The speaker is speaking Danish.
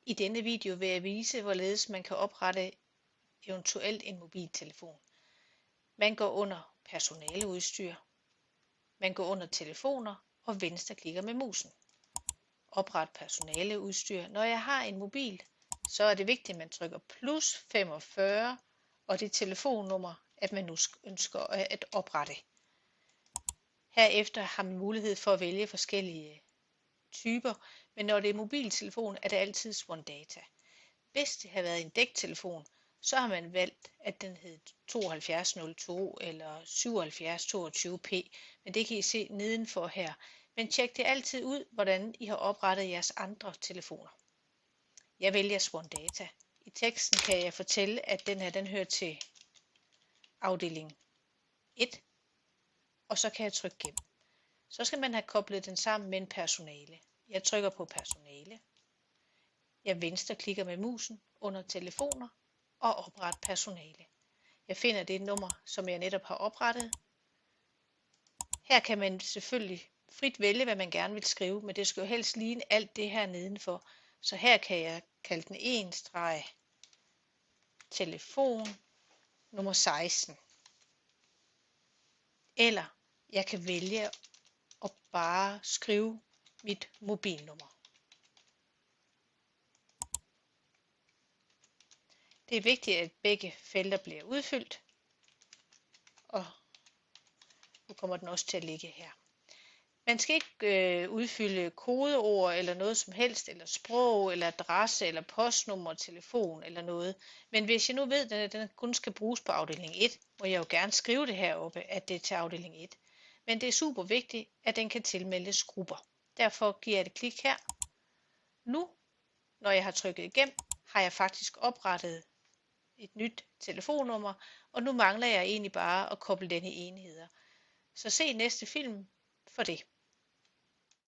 I denne video vil jeg vise, hvorledes man kan oprette eventuelt en mobiltelefon. Man går under personaleudstyr. Man går under telefoner og venstreklikker med musen. Opret personaleudstyr. Når jeg har en mobil, så er det vigtigt, at man trykker plus 45 og det telefonnummer, at man nu ønsker at oprette. Herefter har man mulighed for at vælge forskellige typer, men når det er mobiltelefon, er det altid SwanData. Hvis det har været en dæktelefon, så har man valgt, at den hed 7202 eller 7722p, men det kan I se nedenfor her. Men tjek det altid ud, hvordan I har oprettet jeres andre telefoner. Jeg vælger SwanData. I teksten kan jeg fortælle, at den hører til afdeling 1, og så kan jeg trykke gem. Så skal man have koblet den sammen med en personale. Jeg trykker på personale. Jeg venstreklikker med musen under telefoner og opret personale. Jeg finder det nummer, som jeg netop har oprettet. Her kan man selvfølgelig frit vælge, hvad man gerne vil skrive, men det skal jo helst ligne alt det her nedenfor. Så her kan jeg kalde den 1-telefon nummer 16. Eller jeg kan vælge at bare skrive mit mobilnummer. Det er vigtigt, at begge felter bliver udfyldt, og nu kommer den også til at ligge her. Man skal ikke udfylde kodeord eller noget som helst, eller sprog, eller adresse, eller postnummer, telefon eller noget. Men hvis jeg nu ved, at den kun skal bruges på afdeling 1, må jeg jo gerne skrive det heroppe, at det er til afdeling 1. Men det er super vigtigt, at den kan tilmeldes grupper. Derfor giver jeg et klik her. Nu, når jeg har trykket igennem, har jeg faktisk oprettet et nyt telefonnummer, og nu mangler jeg egentlig bare at koble den i enheder. Så se næste film for det.